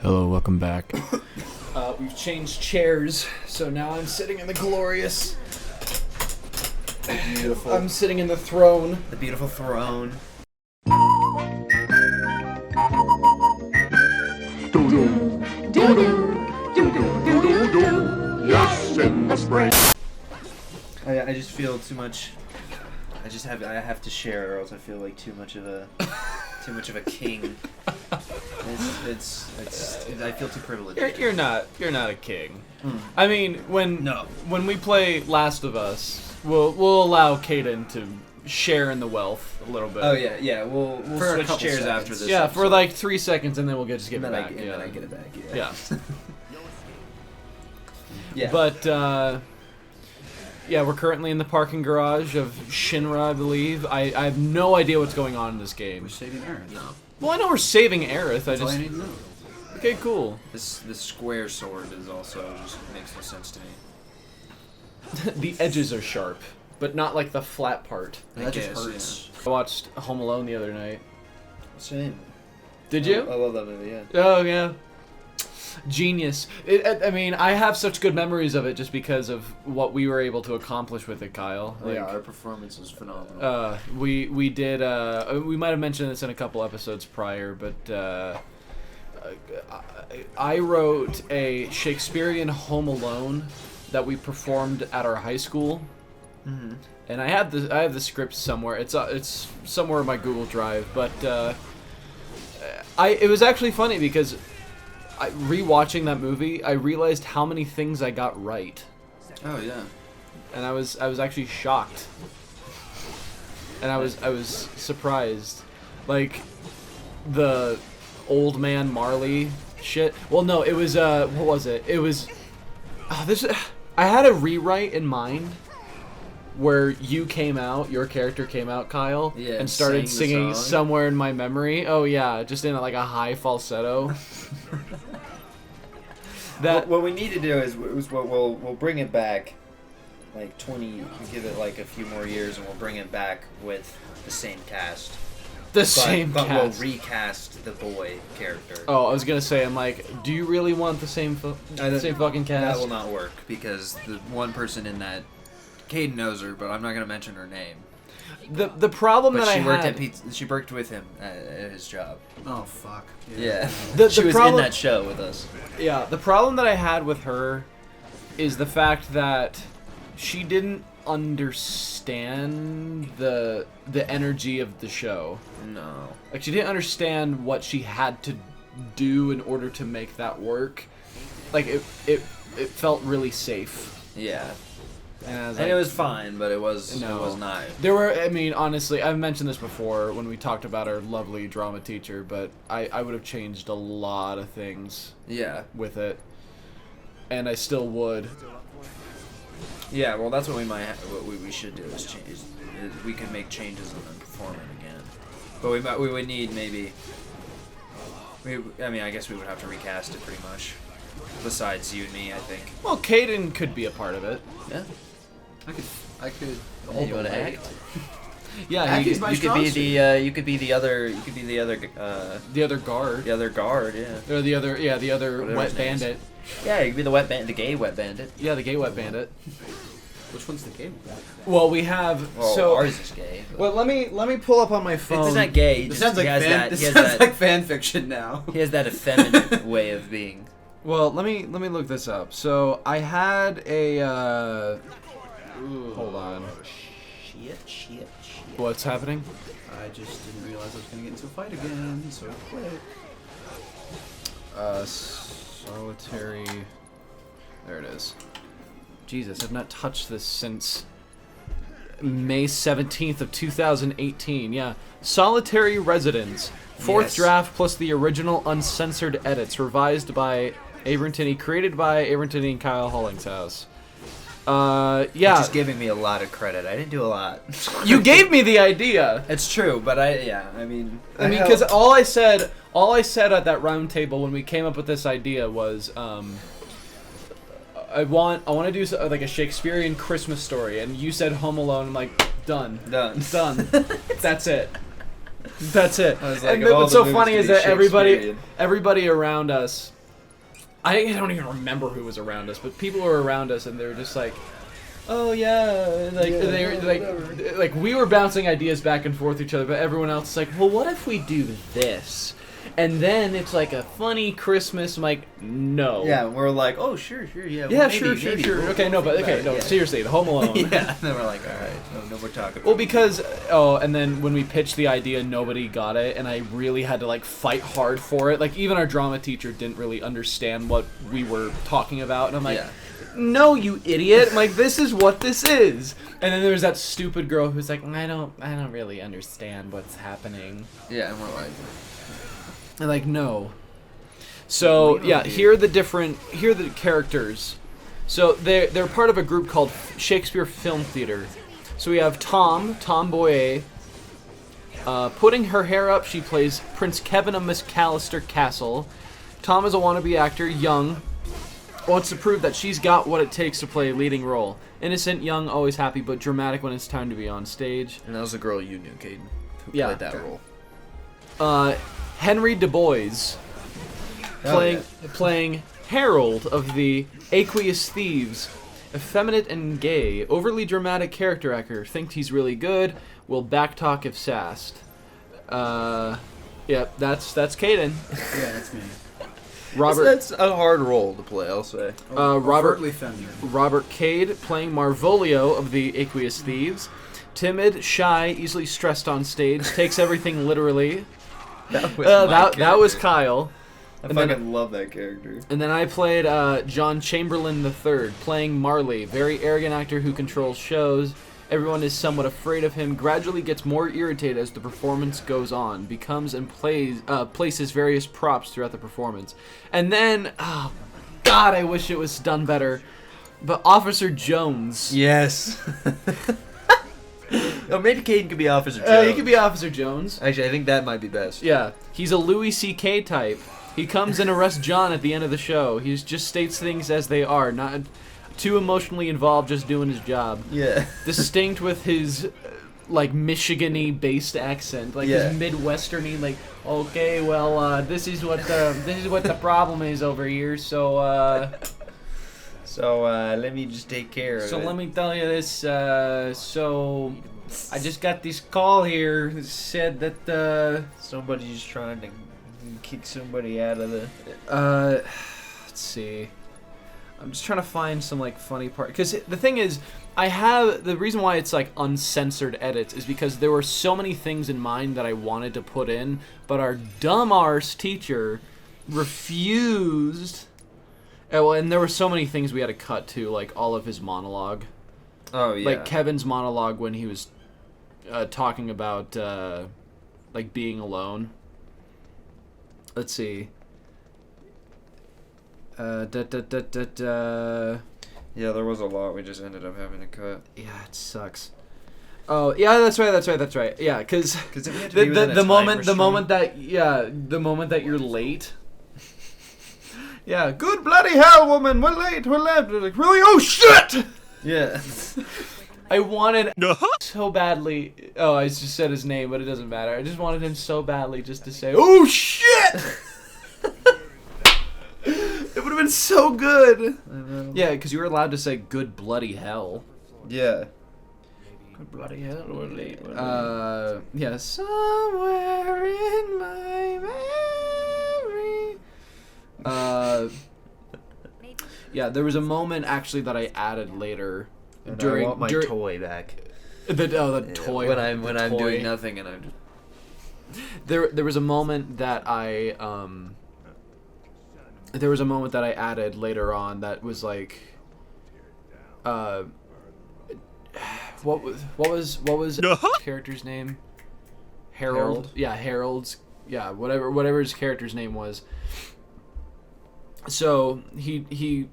Hello, welcome back. We've changed chairs, so now I'm sitting in the glorious... Beautiful. I'm sitting in the throne. The beautiful throne. Yes, in the spring. I just feel too much. I have to share, or else I feel like too much of a king. I feel too privileged. You're not a king. I mean, when we play Last of Us, we'll allow Caden to share in the wealth a little bit. Oh yeah. We'll switch chairs seconds. after this. Yeah, episode. for like 3 seconds, and then we'll just give it back. Then I get it back. Yeah. Yeah. But yeah, we're currently in the parking garage of Shinra, I believe. I have no idea what's going on in this game. We're saving Aerith. No. Well, I know we're saving Aerith. That's all I need to know. Okay, cool. This square sword is also just makes no sense to me. The edges are sharp, but not like the flat part. That just guess, hurts. I watched Home Alone the other night. Same. Did you? I love that movie. Yeah. Oh, yeah. Genius. I mean, I have such good memories of it just because of what we were able to accomplish with it, Kyle. Like, Yeah, our performance was phenomenal. we did, we might have mentioned this in a couple episodes prior, but I wrote a Shakespearean Home Alone that we performed at our high school. Mm-hmm. And I have the script somewhere. It's somewhere in my Google Drive, but it was actually funny because rewatching that movie, I realized how many things I got right. Oh yeah. And I was actually shocked. And I was surprised. Like the old man Marley shit. Well, no, it was what was it? It was I had a rewrite in mind where your character came out, Kyle, Yeah, and started sang the singing song. Somewhere in My Memory. Oh yeah, just in like a high falsetto. What we need to do is we'll bring it back, like 20. We give it like a few more years, and we'll bring it back with the same cast. Same but cast. we'll recast the boy character. Oh, I was gonna say, I'm like, do you really want the same same fucking cast? That will not work because the one person in that, Caden knows her, but I'm not gonna mention her name. The problem But that she I worked had, at pizza. She worked with him at his job. Oh, fuck. Yeah. The She was in problem- that show with us. yeah, the problem that I had with her is the fact that she didn't understand the energy of the show. No. Like, she didn't understand what she had to do in order to make that work. Like, it felt really safe. Yeah. And I was And like, it was fine, but it was No. not. There were, I mean, honestly, I've mentioned this before when we talked about our lovely drama teacher, but I would have changed a lot of things Yeah. with it. And I still would. Yeah. Well, that's what what we should do is change. Is we can make changes and then perform it again. But we would need maybe. I mean, I guess we would have to recast it pretty much. Besides you and me, I think. Well, Caden could be a part of it. Yeah. I could. You want to act? Yeah, Acting's my You could strong be suit. you could be the other. the other guard. The other guard. Yeah. Or the other Whatever wet his name is. bandit. Yeah, you could be the gay wet bandit. Yeah, the gay wet bandit. Which one's the game? Well, we have Well, so. ours is gay. but- Well, let me pull up on my phone. It's not gay. This just sounds like he has fan. that. This He has sounds that. like fan fiction now. He has that effeminate way of being. Well, let me look this up. So I had a. Hold on. Shit. What's happening? I just didn't realize I was gonna get into a fight again, so I quit. Solitary. There it is. Jesus, I've not touched this since May 17th of 2018. Yeah. Solitary Residence. Fourth Yes. draft plus the original uncensored edits. Revised by Abrin, created by Abrin and Kyle Hollingshouse. Yeah. You're just giving me a lot of credit. I didn't do a lot. You gave me the idea. It's true, but I mean, Because all I said at that round table when we came up with this idea was, I want to do like a Shakespearean Christmas story, and you said Home Alone. I'm like, done. done. That's it. That's it. I was like, and of all what's the so movies funny to is be that Shakespearean. everybody around us, I don't even remember who was around us, but people were around us and they were just like, oh yeah, like we were bouncing ideas back and forth with each other, but everyone else is like, well, what if we do this? And then it's like a funny Christmas. I'm like, no. Yeah, we're like, oh sure, yeah. Yeah, well, maybe, sure. We'll Okay, no, but think okay, about no, it, yeah. seriously, the Home Alone. Yeah, and then we're like, all right, no more talking. Well, because and then when we pitched the idea, nobody got it, and I really had to like fight hard for it. Like even our drama teacher didn't really understand what we were talking about, and I'm like, Yeah. no, you idiot! I'm like, this is what this is. And then there was that stupid girl who's like, I don't really understand what's happening. Yeah, and we're like, And like, no. So yeah, here are the characters. So they're part of a group called Shakespeare Film Theater. So we have Tom Boyer. Putting her hair up, she plays Prince Kevin of McAllister Castle. Tom is a wannabe actor, young, wants to prove that she's got what it takes to play a leading role. Innocent, young, always happy, but dramatic when it's time to be on stage. and that was the girl you knew, Caden, who Yeah. played that role. Henry Du Bois, playing Harold of the Aqueous Thieves, effeminate and gay, overly dramatic character actor. Think he's really good. Will backtalk if sassed. Yep, that's Caden. Yeah, that's me. Robert That's a hard role to play, I'll say. Robert Overtly feminine. Robert Cade playing Marvolio of the Aqueous Thieves. Timid, shy, easily stressed on stage, takes everything literally. That was That was Kyle. I and then- fucking love that character. And then I played John Chamberlain III, playing Marley, very arrogant actor who controls shows. Everyone is somewhat afraid of him, gradually gets more irritated as the performance goes on, becomes and places various props throughout the performance. And then, oh God, I wish it was done better, but Officer Jones. Yes. Oh, maybe Caden could be Officer Jones. He could be Officer Jones. Actually, I think that might be best. Yeah, he's a Louis C.K. type. He comes and arrests John at the end of the show. He just states things as they are, not too emotionally involved, just doing his job. Yeah. Distinct with his like Michigan-y based accent, like Yeah. his Midwesterny, like, okay, well, this is what the problem is over here. So let me just take care of it. so let me tell you this. So I just got this call here that said that Somebody's trying to kick somebody out of the... let's see. I'm just trying to find some like funny part, because the thing is, the reason why it's like uncensored edits is because there were so many things in mind that I wanted to put in, but our dumb arse teacher refused. And there were so many things we had to cut too, like all of his monologue. Oh, yeah. Like Kevin's monologue when he was talking about like being alone. Let's see. Yeah, there was a lot we just ended up having to cut. Yeah, it sucks. Oh, yeah, that's right. Yeah, because then we had to be within a the time moment restraint. the moment that you're late. Yeah, good bloody hell, woman, we're late. Like, really? Oh shit! Yeah. I wanted so badly. Oh, I just said his name, but it doesn't matter. I just wanted him so badly just to say, "Oh shit!" It would have been so good. I know. Yeah, because you were allowed to say "good bloody hell." Yeah. Good bloody hell, we're late. Yeah, somewhere in my memory. Yeah, there was a moment actually that I added later. And during I want my dur- toy back. the toy When I'm toy. doing nothing and I'm just... There was a moment that I added later on that was like what was the character's name? Harold. Yeah, Harold's. Yeah, whatever his character's name was. So he he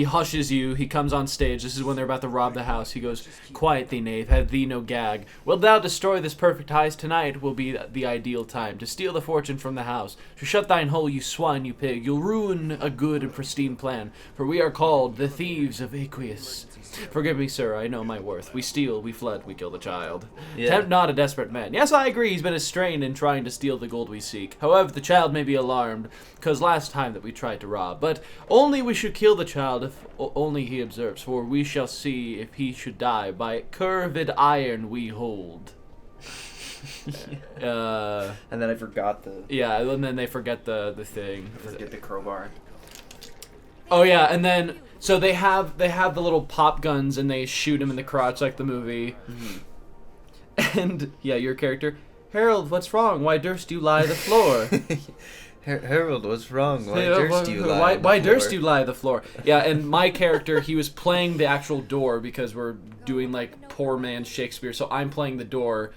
hushes you. He comes on stage. This is when they're about to rob the house. He goes, "Quiet thee, knave, have thee no gag. Wilt thou destroy this perfect heist? Tonight will be the ideal time to steal the fortune from the house. To shut thine hole, you swine, you pig. You'll ruin a good and pristine plan. For we are called the thieves of Aqueous. Forgive me, sir, I know my worth. We steal, we fled, we kill the child. Yeah. Tempt not a desperate man. Yes, I agree, he's been a strain in trying to steal the gold we seek. However, the child may be alarmed, 'cause last time that we tried to rob. But only we should kill the child if only he observes, for we shall see if he should die. By curved iron we hold." And then I forgot the Yeah, and then they forget the thing. forget the crowbar. Oh yeah, and then so they have the little pop guns and they shoot him in the crotch like the movie. And yeah, your character, Harold, what's wrong? Why durst you lie the floor? Harold, what's wrong? Why durst you lie? Why durst you lie the floor? Yeah, and my character, he was playing the actual door because we're doing like poor man Shakespeare, so I'm playing the door,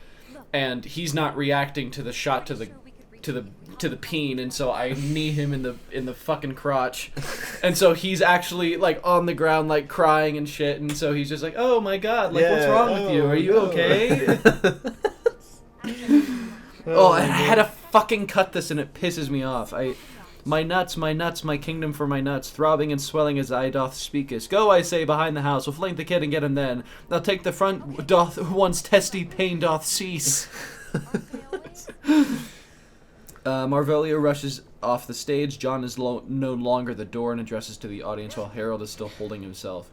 and he's not reacting to the shot to the peen, and so I knee him in the fucking crotch, and so he's actually like on the ground like crying and shit, and so he's just like, "Oh my god, like what's wrong with you? Are you okay?" Oh, and I had to fucking cut this, and it pisses me off. My nuts, my kingdom for my nuts, throbbing and swelling as I doth speakest. Go, I say, behind the house, we'll flank the kid and get him then. Now take the front, doth once testy pain doth cease. Marvelio rushes off the stage. John is no longer the door and addresses to the audience while Harold is still holding himself.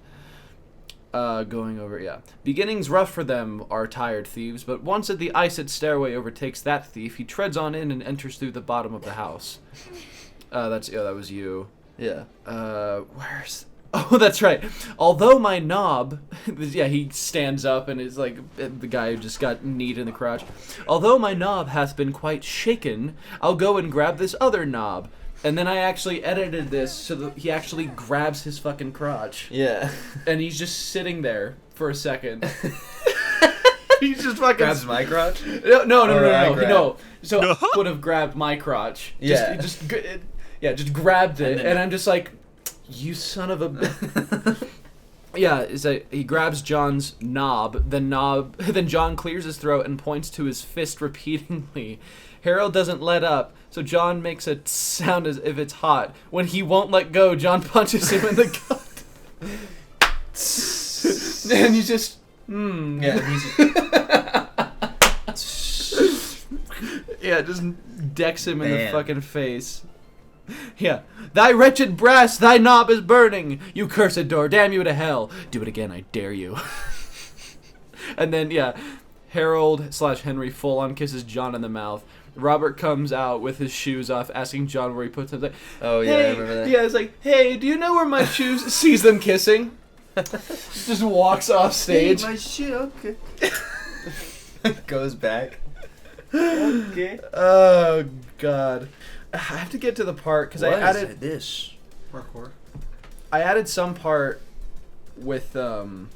Going over, yeah. Beginnings rough for them are tired thieves, but once at the iced stairway overtakes that thief, he treads on in and enters through the bottom of the house. That was you. Yeah. Where's... Oh, that's right. Although my knob... Yeah, he stands up and is like the guy who just got kneed in the crotch. Although my knob hath been quite shaken, I'll go and grab this other knob. And then I actually edited this so that he actually grabs his fucking crotch. Yeah. And he's just sitting there for a second. He's just fucking... Grabs my crotch? No. So I would have grabbed my crotch. Yeah. Just grabbed it. And I'm just like... You son of a... Yeah, he grabs John's knob. Then John clears his throat and points to his fist repeatedly. Harold doesn't let up, so John makes a sound as if it's hot. When he won't let go, John punches him in the gut. And he's just... Yeah, Yeah, just decks him in the fucking face. Yeah. Thy wretched brass, thy knob is burning. You cursed door, damn you to hell. Do it again, I dare you. And then, yeah, Harold/Henry full on kisses John in the mouth. Robert comes out with his shoes off, asking John where he puts them. Like, Oh, yeah, hey, I remember that. Yeah, it's like, hey, do you know where my shoes... Sees them kissing. Just walks off stage. My shit, okay. goes back. Okay. Oh, God. I have to get to the part, because I What added... is this? Parkour. I added some part with the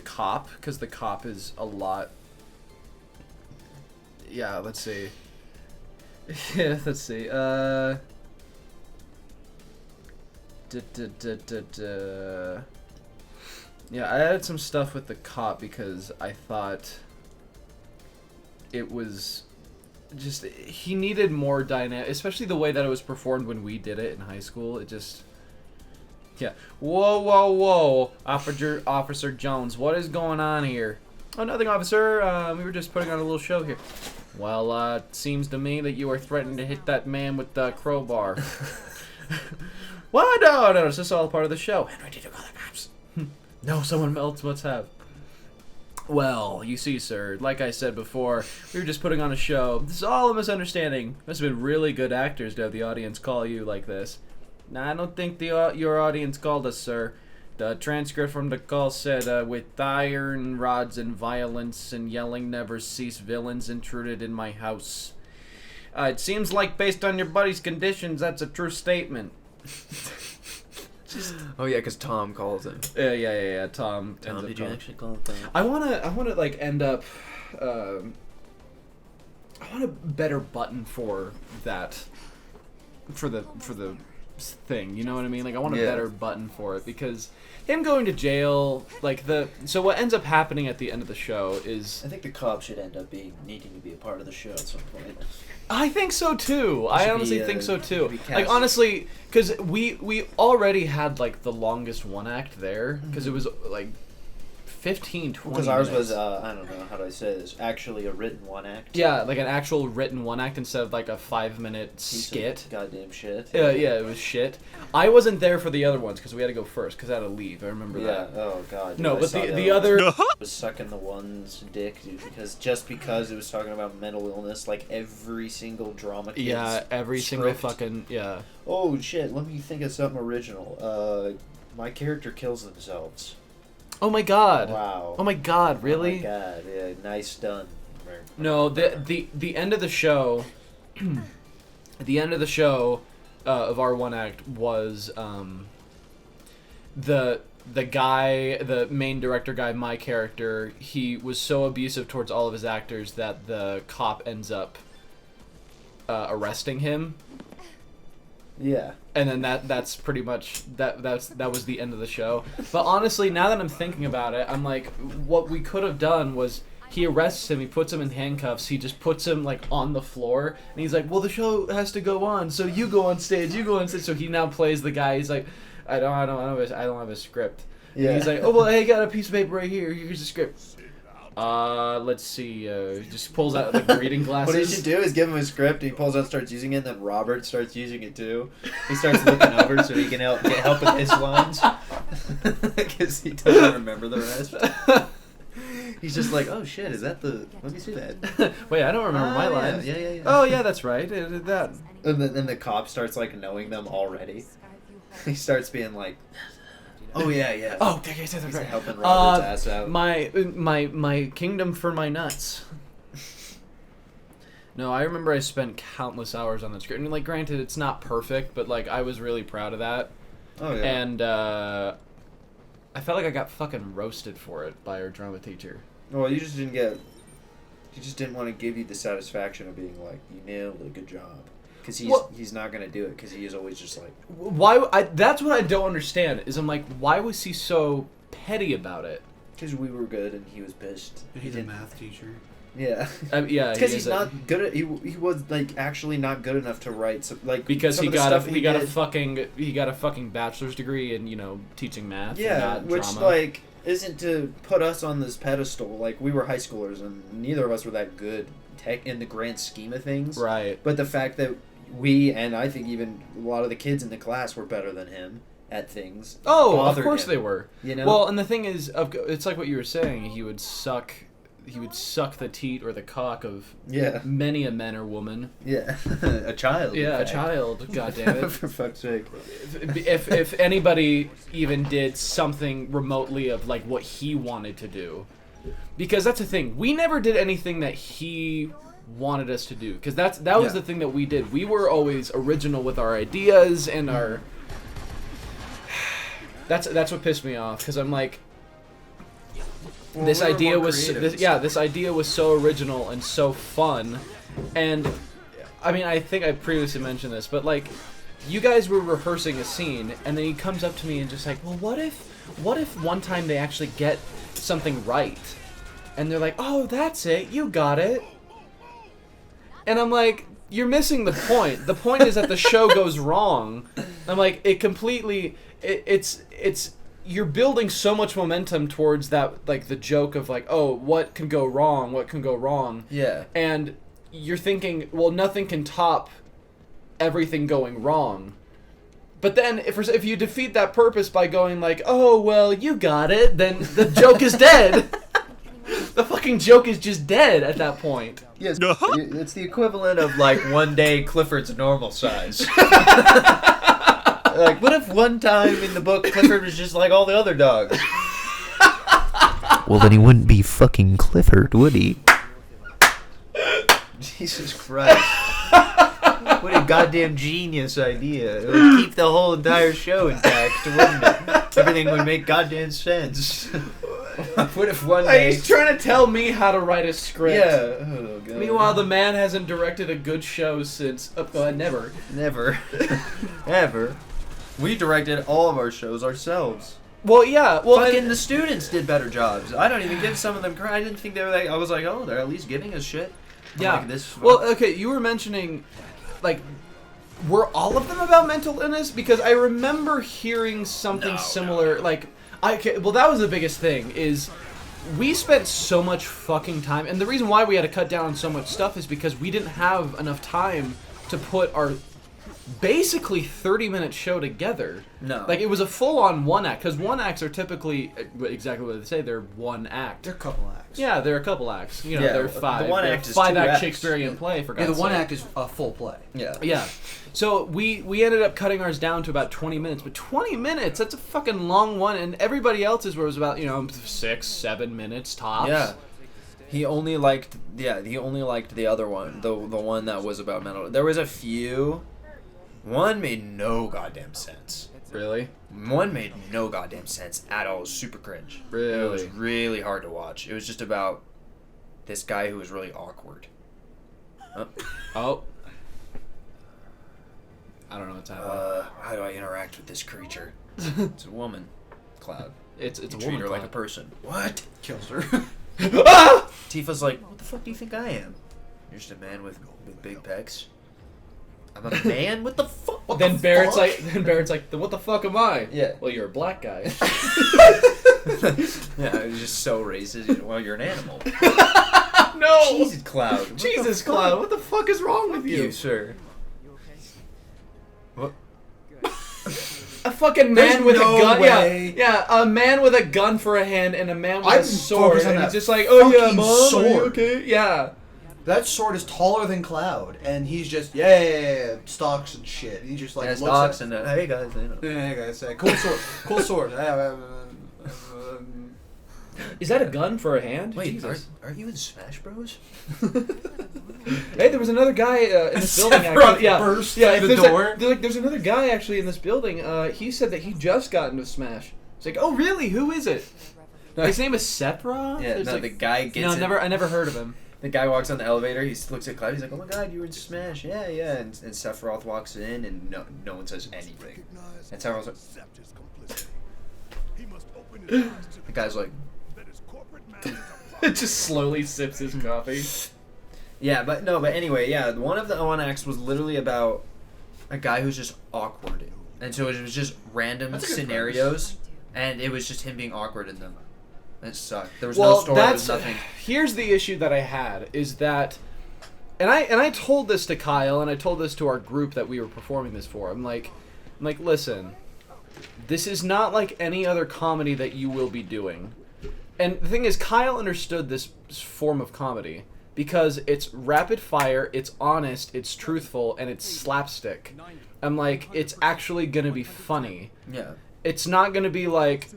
cop, because the cop is a lot... Yeah, let's see. Yeah, let's see. Yeah, I added some stuff with the cop because I thought it was just... He needed more dynamic, especially the way that it was performed when we did it in high school. It just... Yeah. Whoa. Officer Jones, what is going on here? Oh, nothing, officer. We were just putting on a little show here. Well, it seems to me that you are threatening to hit that man with the crowbar. What? No, it's just all part of the show. Henry, did you call the cops? No, someone else must have. Well, you see, sir, like I said before, we were just putting on a show. This is all a misunderstanding. Must have been really good actors to have the audience call you like this. Nah, I don't think your audience called us, sir. The transcript from the call said, with iron rods and violence and yelling never cease, villains intruded in my house. It seems like based on your buddy's conditions, that's a true statement. Oh yeah, because Tom calls him. Yeah. Tom, Did you actually call it that? I wanna like end up. I want a better button for that. For the thing. You know what I mean? Like I want a Yeah. better button for it because him going to jail, like so what ends up happening at the end of the show is I think the cop should end up needing to be a part of the show at some point. I think so too. I should honestly be, think so too. be cast- Like honestly, because we already had like the longest one act there because it was like 15, 20 Because ours minutes. was, I don't know, how do I say this, actually a written one act. Yeah, like an actual written one act instead of like a 5-minute Piece of skit. Goddamn shit. Yeah, it was shit. I wasn't there for the other ones because we had to go first because I had to leave. I remember Yeah, that. oh god. No, dude, I but saw the other... was sucking the one's dick, dude, because it was talking about mental illness, like every single drama kid's Yeah, every single script. fucking... Yeah. Oh shit, let me think of something original. My character kills themselves. Oh my god. Wow. Oh my god, really? Oh my god, yeah, nice done. No, the end of the show... the end of the show of our one act was the guy, the main director guy, my character, he was so abusive towards all of his actors that the cop ends up arresting him. Yeah. And then that's pretty much that was the end of the show. But honestly, now that I'm thinking about it, I'm like, what we could have done was he arrests him, he puts him in handcuffs, he just puts him like on the floor, and he's like, well, the show has to go on, so you go on stage. So he now plays the guy. He's like, I don't have a script. Yeah. And he's like, oh well, hey, I got a piece of paper right here. Here's the script. Let's see. He just pulls out like reading glasses. What he should do is give him a script, he pulls out, starts using it, and then Robert starts using it too. He starts looking over so he can get help with his lines. Because he doesn't remember the rest. He's just like, oh shit, is that the... Let me see that. Wait, I don't remember my yeah, lines. Yeah. Oh yeah, that's right. It did that. And then the cop starts like knowing them already. He starts being like, oh yeah. Oh, okay, that's He's right. helping Robert's ass out. My kingdom for my nuts. No, I remember I spent countless hours on the script. I mean, like, granted, it's not perfect, but like, I was really proud of that. Oh yeah. And I felt like I got fucking roasted for it by our drama teacher. Well, you just didn't want to give you the satisfaction of being like, you nailed a good job. Because he's not going to do it, because he is always just like... That's what I don't understand, is I'm like, why was he so petty about it? Because we were good and he was pissed. He's a math teacher. Yeah. Yeah, because he's not good at... He was, like, actually not good enough to write... So, like, because he got a fucking bachelor's degree in, you know, teaching math. Yeah, not which, drama. like, isn't to put us on this pedestal. Like, we were high schoolers, and neither of us were that good in the grand scheme of things. Right. But the fact that we, and I think even a lot of the kids in the class were better than him at things. Oh, of course him, they were. You know? Well, and the thing is, it's like what you were saying. He would suck the teat or the cock of many a man or woman. Yeah. A child. Yeah, a child. God damn it. For fuck's sake. If anybody even did something remotely of like what he wanted to do, because that's the thing. We never did anything that he wanted us to do, because that was the thing that we did. We were always original with our ideas and our... That's what pissed me off, because I'm like, this idea was so original and so fun, and I mean, I think I previously mentioned this, but like, you guys were rehearsing a scene, and then he comes up to me and just like, well, what if one time they actually get something right, and they're like, oh, that's it, you got it. And I'm like, you're missing the point. The point is that the show goes wrong. I'm like, it's you're building so much momentum towards that, like the joke of like, oh, what can go wrong? Yeah. And you're thinking, well, nothing can top everything going wrong. But then if you defeat that purpose by going like, oh, well, you got it, then the joke is dead. The fucking joke is just dead at that point. Yes, it's the equivalent of like one day Clifford's normal size. Like, what if one time in the book Clifford was just like all the other dogs? Well, then he wouldn't be fucking Clifford, would he? Jesus Christ. What a goddamn genius idea. It would keep the whole entire show intact, wouldn't it? Everything would make goddamn sense. What if one day... He's trying to tell me how to write a script. Yeah. Oh, God. Meanwhile, the man hasn't directed a good show since... never. Never. Ever. We directed all of our shows ourselves. Well, yeah. Well, Fucking the students did better jobs. I don't even give some of them credit. I didn't think they were like. I was like, oh, they're at least giving us shit. I'm yeah. Like, this. Well, okay. You were mentioning, like, were all of them about mental illness? Because I remember hearing something similar. Like, well, that was the biggest thing. Is we spent so much fucking time, and the reason why we had to cut down on so much stuff is because we didn't have enough time to put our basically 30-minute show together. No. Like, it was a full-on one act, because one acts are typically exactly what they say, they're one act. They're a couple acts. Yeah, they're a couple acts. You know, Yeah, they're the five. one they're act is 5 2 act acts. Shakespearean play, for Yeah, God's the one sake. act is a full play. Yeah. Yeah. So we ended up cutting ours down to about 20 minutes, but 20 minutes, that's a fucking long one, and everybody else's was about, 6-7 minutes tops. Yeah. He only liked the other one, the one that was about mental. There was a few. One made no goddamn sense. Really? One made no goddamn sense at all. It was super cringe. Really? It was really hard to watch. It was just about this guy who was really awkward. Oh. I don't know what's happening. How do I interact with this creature? It's a woman. Cloud. It's a You woman treat her like a cloud. person. What? Kills her. Ah! Tifa's like, what the fuck do you think I am? You're just a man with big pecs. I'm a man? What the fuck? What Then the Barrett's fuck? like, then what the fuck am I? Yeah. Well, you're a black guy. Yeah, it was just so racist. Well, you're an animal. No! Jesus, Cloud. What the Jesus, fuck? Cloud, what the fuck is wrong with you? You, sir. What? A fucking man There's with no a gun. way. Yeah, a man with a gun for a hand and a man with I'm a sword. focused on And that he's just like, oh yeah, fucking mom, are you sword. okay? Yeah. That sword is taller than Cloud, and he's just yeah, stalks and shit. He just like Yeah, looks stocks at, and hey guys, you know. yeah, guys, cool sword, cool sword. Is that a gun for a hand? Wait, Jesus. aren't you in Smash Bros? Hey, there was another guy in this building. Sephiroth Actually, yeah, burst yeah. through the door. There's another guy actually in this building. He said that he just got into Smash. It's like, oh really? Who is it? His name is Sephiroth. Yeah, There's no, like- the guy gets No, it. I never heard of him. The guy walks on the elevator. He looks at Cloud. He's like, "Oh my God, you were in Smash." Yeah. And Sephiroth walks in, and no one says anything. And Sephiroth's like, the guy's like, Just slowly sips his coffee. yeah, but anyway, yeah. One of the one acts was literally about a guy who's just awkward, and so it was just random That's a good scenarios, and it was just him being awkward in them. It sucked. There was no story. There was nothing. Here's the issue that I had is that, and I told this to Kyle and I told this to our group that we were performing this for. I'm like, listen, this is not like any other comedy that you will be doing. And the thing is, Kyle understood this form of comedy because it's rapid fire, it's honest, it's truthful, and it's slapstick. I'm like, it's actually gonna be funny. Yeah. It's not gonna be like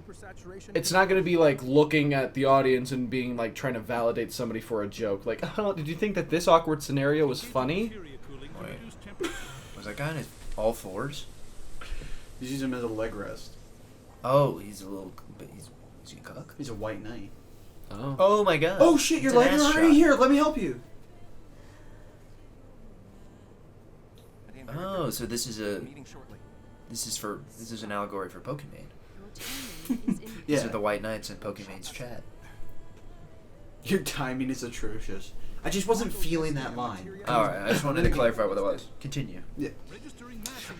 looking at the audience and being like trying to validate somebody for a joke. Like, oh, did you think that this awkward scenario was funny? Wait. Was that guy on his all fours? He's using him as a leg rest. Oh, he's a little. Is he a cuck? He's a white knight. Oh. Oh my God. Oh shit, your It's an leg is ass hurting. shot. Here, let me help you. Oh, so this is an allegory for Pokemon. These are the White Knights in Pokemon's chat. Your timing is atrocious. I just wasn't feeling that line. Alright, I just wanted to clarify what that was. Continue. Yeah.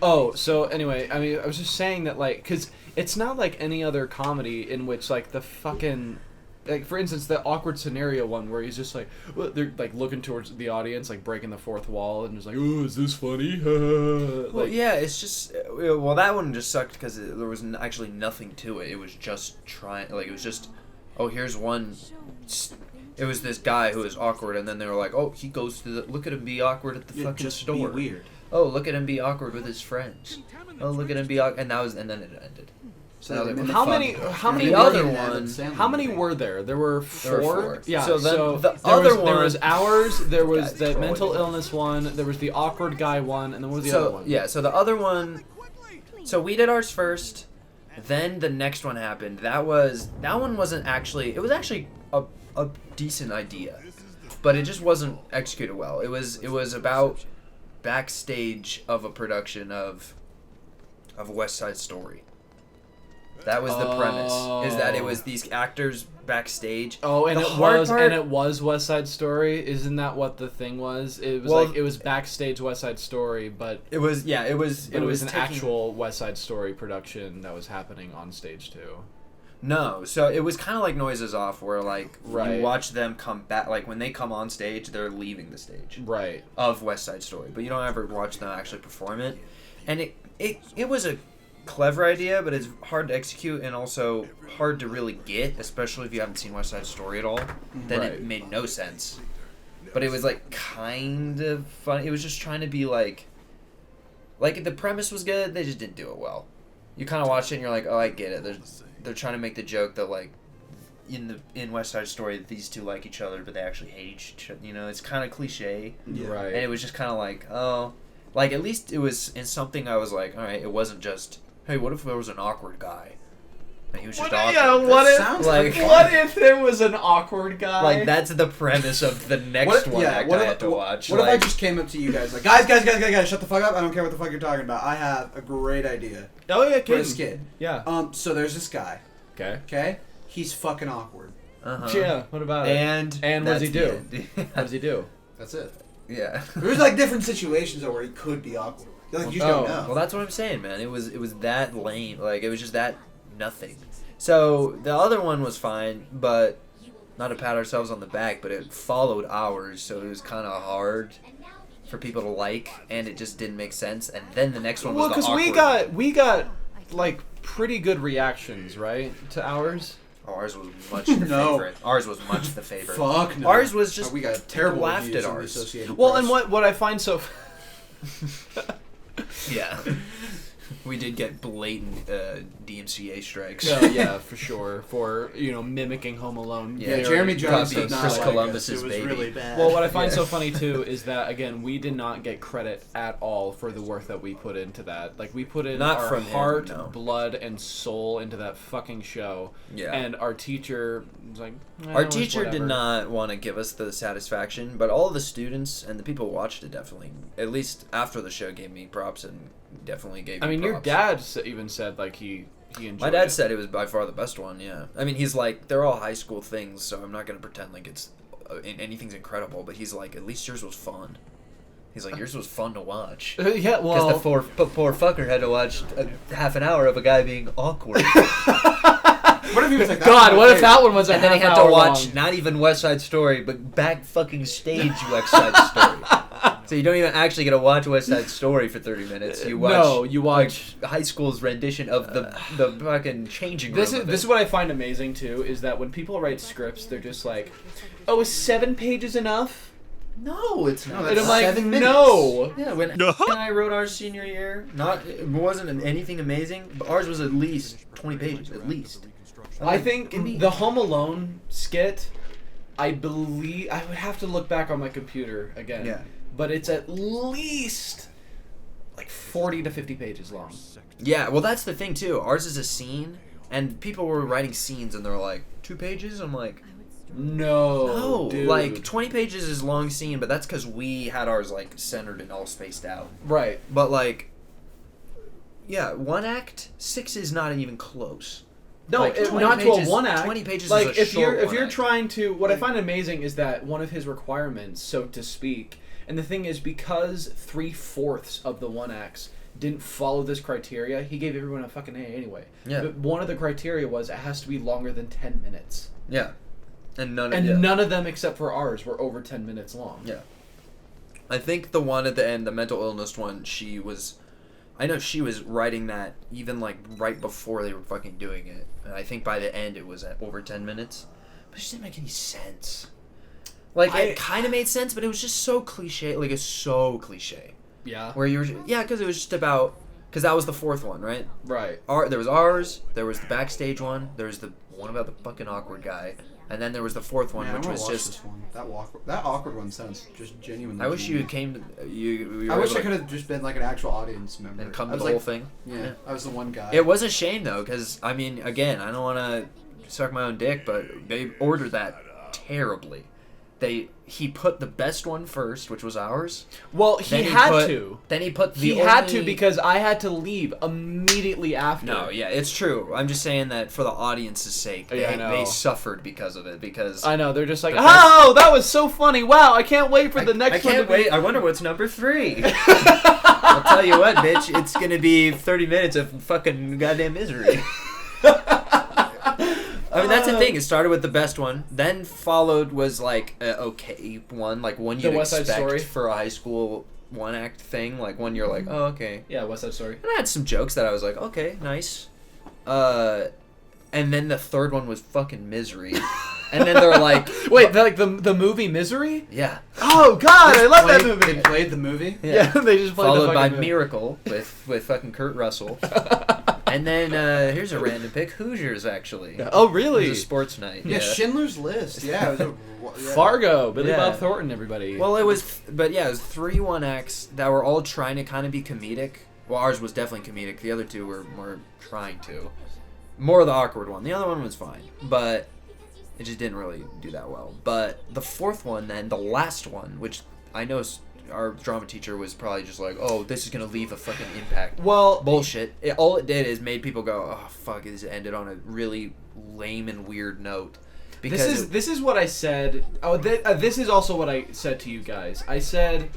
Oh, so anyway, I mean, I was just saying that, like, because it's not like any other comedy in which, like, the fucking, like, for instance, the awkward scenario one where he's just like, well, they're like looking towards the audience, like breaking the fourth wall, and just like, oh, is this funny? Well, Like, yeah, it's just. Well, that one just sucked because there was actually nothing to it. It was just trying. Like, it was just. Oh, here's one. It was this guy who was awkward, and then they were like, oh, he goes to the. Look at him be awkward at the Yeah, fucking just store. be weird. Oh, look at him be awkward with his friends. Oh, look at him be awkward. And then it ended. So Now they they- made How fun. many- how many The You're other making Adam one- Sandler how many movie. were there? There were four. There were 4. Yeah. So then the there other was, one. There was ours. There was Guy's the trolling mental me. illness one. There was the awkward guy one, and then what was the other one? Yeah, so the other one. So we did ours first. Then the next one happened. That one wasn't actually. It was actually a decent idea, but it just wasn't executed well. It was about backstage of a production of of West Side Story. That was the premise. Is that it was these actors backstage. Oh, and The it hard was part- and it was West Side Story. Isn't that what the thing was? It was Well- it was backstage West Side Story, but It was it was an actual West Side Story production that was happening on stage too. No, so it was kind of like Noises Off, where like Right. you watch them come back. Like when they come on stage, they're leaving the stage Right. of West Side Story, but you don't ever watch them actually perform it. And it was a clever idea, but it's hard to execute and also hard to really get, especially if you haven't seen West Side Story at all. Then Right. it made no sense. But it was like kind of fun. It was just trying to be like the premise was good. They just didn't do it well. You kind of watch it and you're like, oh, I get it. They're trying to make the joke that like in West Side Story these two like each other, but they actually hate each other. You know, it's kind of cliche. Yeah. Right. And it was just kind of like, oh, like at least it was in something I was like, all right, it wasn't just, hey, what if there was an awkward guy? And he was just awkward. Yeah, what That if sounds like- what if there was an awkward guy? Like that's the premise of the next one I had to watch. What if I like, just came up to you guys like, guys, shut the fuck up. I don't care what the fuck you're talking about. I have a great idea oh yeah, for a skit. Yeah. So there's this guy. Okay. Okay, he's fucking awkward. uh-huh. Yeah. What about it? And And what does he that's do? the end. What does he do? That's it. Yeah. There's like different situations though where he could be awkward. Like you just don't know. Well, that's what I'm saying, man. It was that lame. Like it was just that nothing. So the other one was fine, but not to pat ourselves on the back, but it followed ours, so it was kind of hard for people to like, and it just didn't make sense. And then the next one was Well, the because awkward. we got like pretty good reactions, right, to ours. Oh, ours was much the No. favorite. Ours was much the favorite. Fuck no. Ours was just we got terrible laughed reviews at in the ours. Associated Well, Press. and what I find so Yeah. We did get blatant DMCA strikes. no, yeah, for sure, for mimicking Home Alone. Yeah, Yeah, very Jeremy Jones copy did not Chris like Columbus's us. It was baby. really bad. Well, what I find Yeah. so funny too is that again we did not get credit at all for the work that we put into that. Like we put in Not our from him, heart, no. blood, and soul into that fucking show. Yeah. And our teacher was like, Our it was teacher did whatever." not want to give us the satisfaction, but all the students and the people who watched it definitely, at least after the show, gave me props and definitely gave me I mean, your props. dad even said like he enjoyed My dad it. said it was by far the best one, yeah. I mean, he's like, they're all high school things, so I'm not going to pretend like it's anything's incredible, but he's like, at least yours was fun. He's like, yours was fun to watch. Yeah, Because well, the poor fucker had to watch half an hour of a guy being awkward. What if he was like, God, what if that one was a And then he half had to hour watch long? not even West Side Story, but back fucking stage West Side Story. So you don't even actually get to watch West Side Story for 30 minutes. You watch No, you watch- like, high school's rendition of the fucking changing room. This of is it. what I find amazing too is that when people write scripts, they're just like, "Oh, is 7 pages enough?" No, it's not. No, And that's I'm like, 7 minutes. "No." Yeah, when I wrote our senior year, it wasn't anything amazing, but ours was at least 20 pages, at least. I think the Home Alone skit, I believe I would have to look back on my computer again. Yeah. But it's at least like 40 to 50 pages long. Yeah, well, that's the thing too. Ours is a scene, and people were writing scenes, and they're like 2 pages. I'm like, No, no, dude. like 20 pages is long scene, but that's because we had ours like centered and all spaced out. Right. But like, yeah, 1 act 6 is not even close. No, Like, 20 not pages- to a 1 act. 20 pages is like a if short you're if 1 you're act. trying to, what I find amazing is that one of his requirements, so to speak, and the thing is because 3/4 of the 1 acts didn't follow this criteria, he gave everyone a fucking A anyway. Yeah. But one of the criteria was it has to be longer than 10 minutes. Yeah, and none And of none of them except for ours were over 10 minutes long. Yeah. I think the one at the end, the mental illness one, I know she was writing that even like right before they were fucking doing it. And I think by the end it was at over 10 minutes. But it just didn't make any sense. Like, it kind of made sense, but it was just so cliche. Like, it's so cliche. Yeah. Where you were, yeah, because it was just about, because that was the 4th one, right? Right. There was ours, there was the backstage one, there was the one about the fucking awkward guy, and then there was the 4th one, Man, which I'm gonna was watch just, this one. That awkward one sounds just genuinely. I wish you genius. came to, you I were wish able I to- could have just been like an actual audience member and come I to was the like, whole thing. Yeah, I was the one guy. It was a shame though, because I mean, again, I don't want to suck my own dick, but they ordered that terribly. he put the best one first, which was ours. Well, Then he had put- to. Then he put He had to because I had to leave immediately after. No, yeah, it's true. I'm just saying that for the audience's sake, Yeah, I know. they suffered because of it. Because I know, they're just like, The oh, that was so funny. Wow, I can't wait for the next I one. can't to be-" wait. I wonder what's number 3. I'll tell you what, bitch. It's gonna be 30 minutes of fucking goddamn misery. I mean, that's the thing. It started with the best one, then followed was like a okay one, like one The you'd West Side expect Story? for a high school one-act thing, like one you're like, oh, okay. Yeah, West Side Story. And I had some jokes that I was like, okay, nice. And then the third one was fucking misery. And then they're like, Wait, like the movie Misery? yeah. Oh God, I love that movie. They played the movie. Yeah, they just played the Followed by fucking movie. Miracle with fucking Kurt Russell. And then here's a random pick, Hoosiers actually. Oh It really? was a sports night. Yeah, Schindler's List. Yeah, it was yeah. Fargo, Billy Yeah. Bob Thornton, everybody. Well, it was 3 one-acts that were all trying to kind of be comedic. Well, ours was definitely comedic. The other two were more trying to. More of the awkward one. The other one was fine, but it just didn't really do that well. But the fourth one, then, the last one, which I know our drama teacher was probably just like, oh, this is going to leave a fucking impact. Well, Bullshit. All it did is made people go, oh, fuck, it ended on a really lame and weird note. Because this is what I said. Oh, this is also what I said to you guys. I said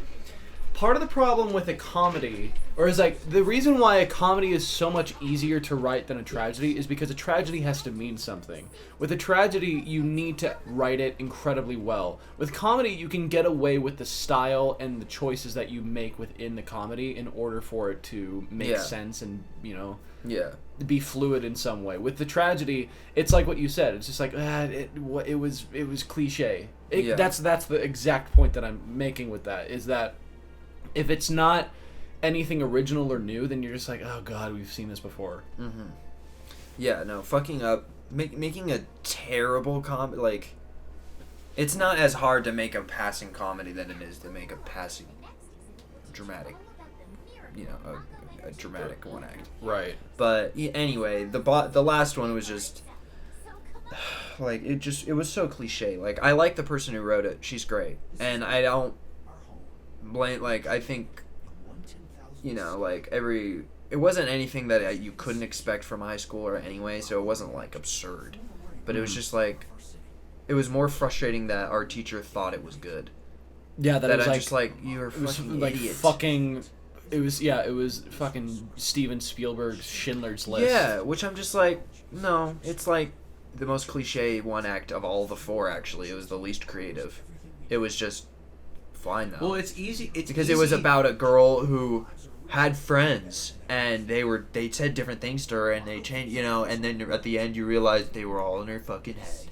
part of the problem with a comedy, or is like the reason why a comedy is so much easier to write than a tragedy is because a tragedy has to mean something. With a tragedy, you need to write it incredibly well. With comedy, you can get away with the style and the choices that you make within the comedy in order for it to make Yeah. sense and, you know, yeah. be fluid in some way. With the tragedy, it's like what you said. It's just like it was cliche. Yeah. That's the exact point that I'm making with that. Is that if it's not anything original or new, then you're just like, oh god, we've seen this before. Mm-hmm. Yeah, no, fucking up, making a terrible comedy, like, it's not as hard to make a passing comedy than it is to make a passing dramatic, you know, a dramatic one act. Right. But anyway, the last one was just, like, it was so cliche. Like, I like the person who wrote it. She's great. And I don't blame, like, I think, you know, like, it wasn't anything that you couldn't expect from high school or anyway, so it wasn't, like, absurd. But it was just, like, it was more frustrating that our teacher thought it was good. Yeah, that That was I'm like, just like, you're it was fucking like idiot. fucking. It was fucking Steven Spielberg's Schindler's List. Yeah, which I'm just like, no, it's like the most cliche one act of all the 4, actually. It was the least creative. It was just fine, though. Well, it's easy. It's because easy. it was about a girl who had friends, and they said different things to her, and they changed, you know, and then at the end you realize they were all in her fucking head.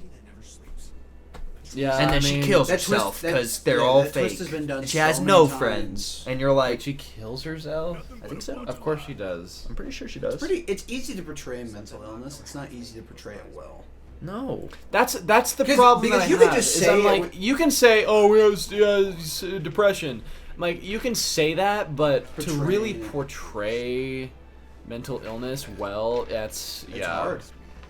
Yeah, And then she kills that twist- herself that- because they're yeah, all that twist fake. has been done And she so has many no times. friends. And you're like, Like she kills herself. I think so. Of course she does. I'm pretty sure she does. It's easy to portray mental illness. It's not easy to portray it well. No. That's the 'Cause- problem. because that I you can have, just is I'm say like, it you can say, oh, we have depression. Like you can say that, but to Portraying really it. portray mental illness well, It's yeah. hard.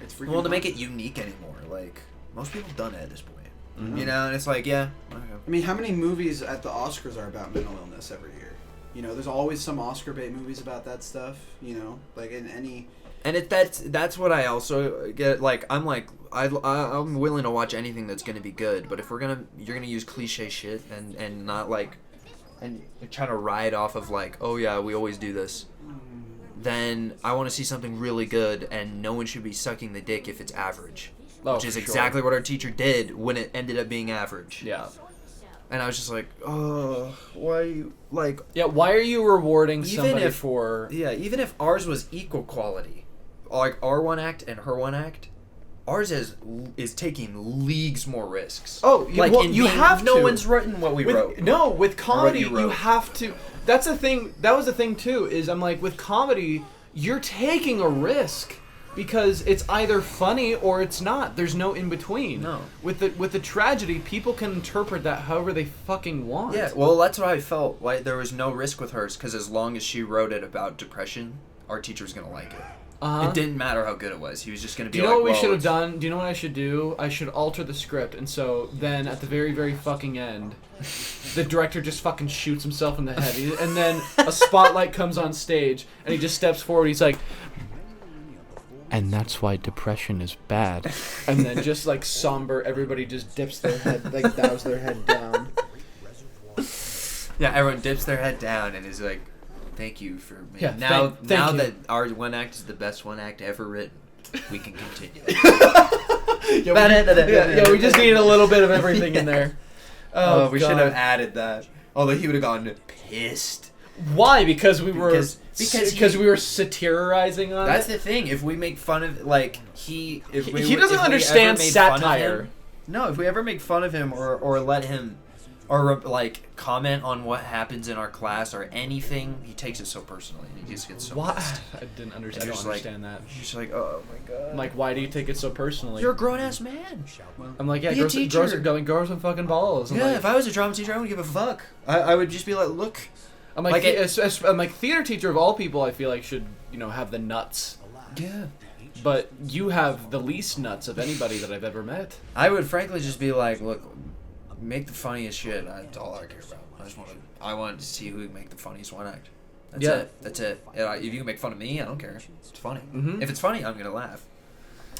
It's freaking Well, to make hard. it unique anymore, like most people have done it at this point. Mhm. You know, and it's like, yeah. Okay. I mean, how many movies at the Oscars are about mental illness every year? You know, there's always some Oscar bait movies about that stuff. You know, like in any. And that's what I also get. Like, I'm willing to watch anything that's gonna be good. But if you're gonna use cliche shit and not like, and try to ride off of like, oh yeah, we always do this, then I want to see something really good, and no one should be sucking the dick if it's average. Oh, Which is for sure. exactly what our teacher did when it ended up being average. Yeah. And I was just like, oh, why you, like, Yeah, why are you rewarding Even somebody if- for... yeah, even if ours was equal quality, like our one act and her one act, ours is taking leagues more risks. Oh, like well, in you being- have no to. one's written what we wrote. No, with comedy, you you wrote. have to... That's the thing, that was the thing too, is I'm like, with comedy, you're taking a risk. Because it's either funny or it's not. There's no in between. No. With the tragedy, people can interpret that however they fucking want. Yeah, well, that's what I felt. Like there was no risk with hers because as long as she wrote it about depression, our teacher was gonna like it. It didn't matter how good it was. He was just going to be Do you know like, what we "Well, should have it's- done? Do you know what I should do? I should alter the script, and so then at the very, very fucking end, the director just fucking shoots himself in the head, and then a spotlight comes on stage, and he just steps forward. He's like, and that's why depression is bad. And then just like somber, everybody just dips their head, like bows their head down. Yeah, everyone dips their head down and is like, "Thank you for me." Yeah, now thank now you. that our one act is the best one act ever written, we can continue. Yeah, we just needed a little bit of everything in there. Oh, we God. should have added that. Although he would have gone pissed. Why? Because we were Because we were satirizing on That's it. the thing. If we make fun of He doesn't understand satire. No, if we ever make fun of him or let him or like comment on what happens in our class or anything, he takes it so personally. And he just gets so Why? pissed. I didn't understand. I You're don't just like- understand that. He's just like, "Oh my god." I'm like, why do you take it so personally? You're a grown ass man. I'm like, yeah, be a teacher. grow some fucking balls. I'm Yeah, like, if I was a drama teacher, I wouldn't give a fuck. I would just be like, look. I'm like, like I'm like, theater teacher of all people, I feel like should have the nuts. Yeah. But you have the least nuts of anybody that I've ever met. I would frankly just be like, look, make the funniest shit. That's all I care about. I wanted to see who would make the funniest one act. That's Yeah. it. That's it. If you can make fun of me, I don't care. It's funny. Mhm. If it's funny, I'm gonna laugh.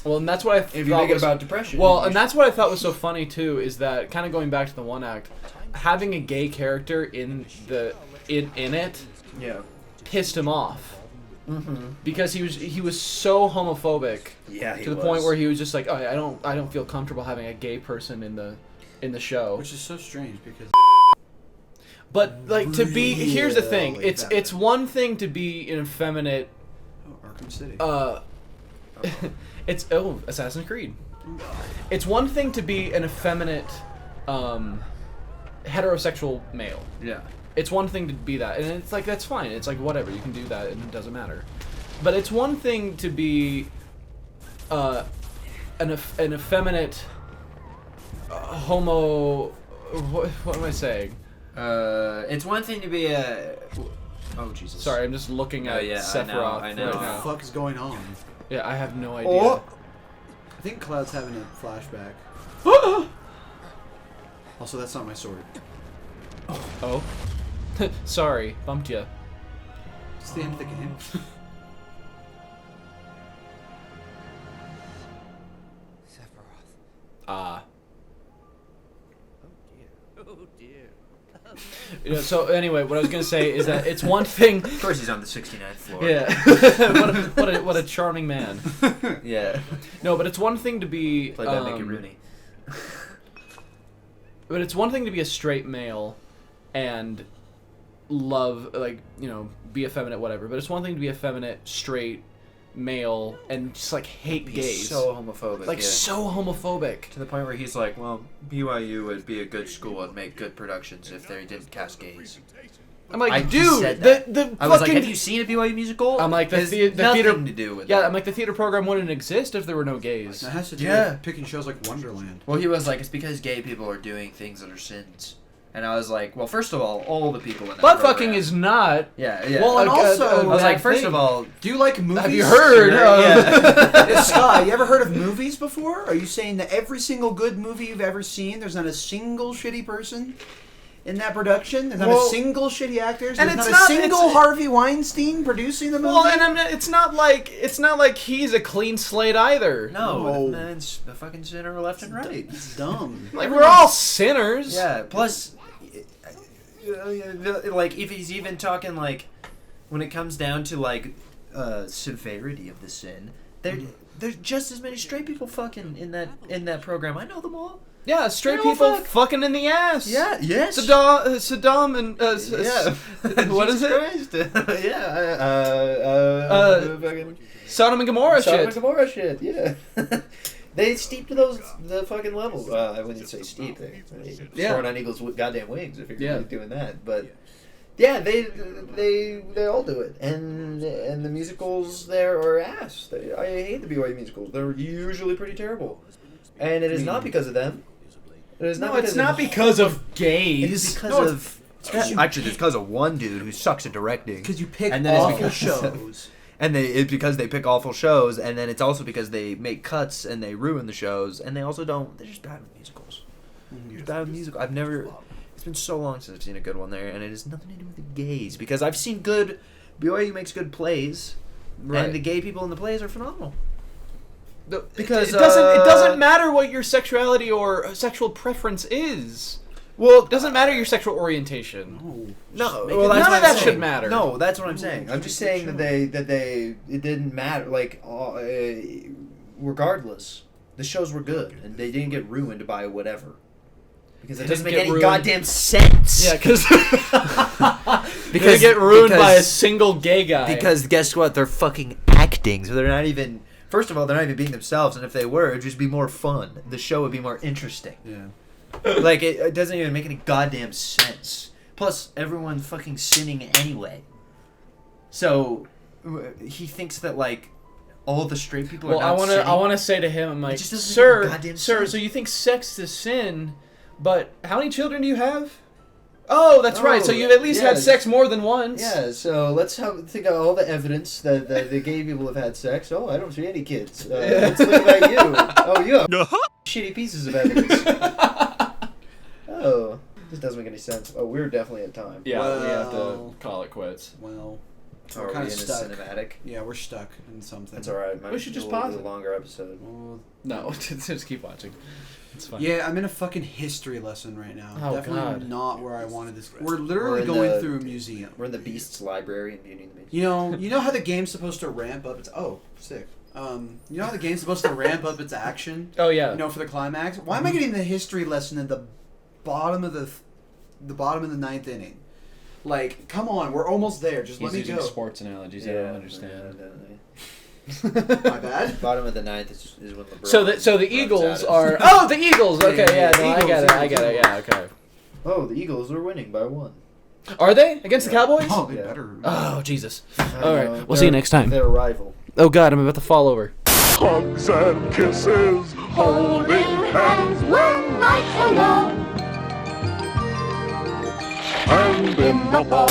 Well, and that's what I If you thought make it was, about depression. well, and that's what I thought was so funny too, is that kind of going back to the one act, having a gay character in it yeah. pissed him off Mm-hmm. because he was so homophobic Yeah. to the point where he was just like, oh, I don't feel comfortable having a gay person in the show. Which is so strange because. But like to be, here's the thing, Really bad. it's one thing to be an effeminate. Oh, Arkham City. It's Assassin's Creed. It's one thing to be an effeminate, heterosexual male. Yeah. It's one thing to be that, and it's like that's fine. It's like whatever, you can do that, and it doesn't matter. But it's one thing to be, an effeminate, homo. What am I saying? It's one thing to be a. Oh Jesus. Sorry, I'm just looking at yeah, Sephiroth I know. right What the now. fuck is going on? Yeah, I have no idea. Oh. I think Cloud's having a flashback. Also, that's not my sword. Oh. Sorry, bumped you. It's the end of the game. Ah. So anyway, what I was gonna say is that it's one thing. Of course, he's on the 69th floor. Yeah. what a charming man. Yeah. No, but it's one thing to be. Played by Mickey Rooney. But it's one thing to be a straight male, and love be effeminate, whatever. But it's one thing to be effeminate, straight male, and just like hate He's gays. so homophobic. like yeah. so homophobic. To the point where he's like, well, BYU would be a good school and make good productions if they didn't cast gays. I'm like, He dude, said that. the I was like, fucking- have you seen a BYU musical? I'm like, the Has theater nothing to do with Yeah, that. I'm like, the theater program wouldn't exist if there were no gays. That has to do Yeah. with picking shows like Wonderland. Well, he was like, it's because gay people are doing things that are sins. And I was like, well, first of all the people in that Butt program- fucking is not. Yeah, yeah. Well, and also- I was like, bad first thing. of all, Do you like movies? Have you heard? yeah. Scott, you ever heard of movies before? Are you saying that every single good movie you've ever seen, there's not a single shitty person in that production? There's not Well, a single shitty actor? There's and not it's a not- single it's- Harvey Weinstein producing the movie? Well, and it's not like he's a clean slate either. no, man's the fucking sinner left and right. It's dumb. Like we're all sinners. Yeah, plus, like, if he's even talking, like, when it comes down to, like, severity of the sin, there's just as many straight people fucking in that program. I know them all. Yeah, straight They all people fuck. fucking in the ass. Yeah, yes. Saddam and Yeah. what is Jesus it? Christ. Yeah. Fucking Sodom and Gomorrah Sodom shit. and Gomorrah shit. Yeah. They steep to the fucking level. I wouldn't say steep. They soaring on eagles with goddamn wings if you're really doing that. But yeah, they all do it, and the musicals there are ass. I hate the BYU musicals. They're usually pretty terrible, and it is not because of them. It is not. No, it's not because of gays. It is because of. Actually, it's because of one dude who sucks at directing. Because you pick And then it's awful because- shows. And because they pick awful shows, and then it's also because they make cuts and they ruin the shows, and they also don't. They're just bad with musicals. They're just bad with musicals. I've never. It's been so long since I've seen a good one there, and it has nothing to do with the gays because I've seen good. BYU makes good plays, Right. and the gay people in the plays are phenomenal. Because it doesn't matter what your sexuality or sexual preference is. Well, It doesn't matter your sexual orientation. No, make well, it- that's none what of I'm that saying. should matter. No, that's what I'm saying. I'm keep just it saying chill. that it didn't matter. Like, regardless, the shows were good and they didn't get ruined by whatever. Because it They doesn't didn't make get any ruined- goddamn sense. Yeah, because they get ruined by a single gay guy. Because guess what? They're fucking acting, so they're not even. First of all, they're not even being themselves, and if they were, it'd just be more fun. The show would be more interesting. Yeah. Like it doesn't even make any goddamn sense. Plus, everyone's fucking sinning anyway. So he thinks that like all the straight people well, are not sinning. I want to say to him, I'm like, just doesn't make sir, any goddamn sir, sense." so you think sex is sin, but how many children do you have? Oh, that's right. So you've at least had yes. sex more than once. Yeah, so let's think of all the evidence that the gay people have had sex. Oh, I don't see any kids. Let's look at you. Oh, you have shitty pieces of evidence. Oh, this doesn't make any sense. Oh, we're definitely at time. Yeah, we have to Well- call it quits. Well, Are we're we kind in of a stuck. cinematic? Yeah, we're stuck in something. That's all right. We should just We'll pause do a it. longer episode. Well, No, just keep watching. It's fine. yeah, I'm in a fucking history lesson right now. Oh, Definitely God. not where I wanted this. We're We're literally in going the- through a museum. We're in the Beast's library in Beauty and the Beast. You know how the game's supposed to ramp up its sick. You know how the game's supposed to ramp up its action? Oh yeah. You know, for the climax. Why am I getting the history lesson at the bottom of the bottom of the ninth inning? Like, come on, we're almost there. Just He's let me using go. sports analogies. I don't understand. My bad. Bottom of the ninth is when LeBron. So the runs Eagles at us. are. Oh, the Eagles. Okay, Yeah, yeah, no, I Eagles, get it. I get it. Eagles. Yeah, okay. Oh, the Eagles are winning by 1. Are they against the Cowboys? Oh, they Yeah. better. Oh, Jesus. I All right, know. we'll see you next time. They're a rival. Oh God, I'm about to fall over. Hugs and kisses, holding hands when nights are long. And in the fall.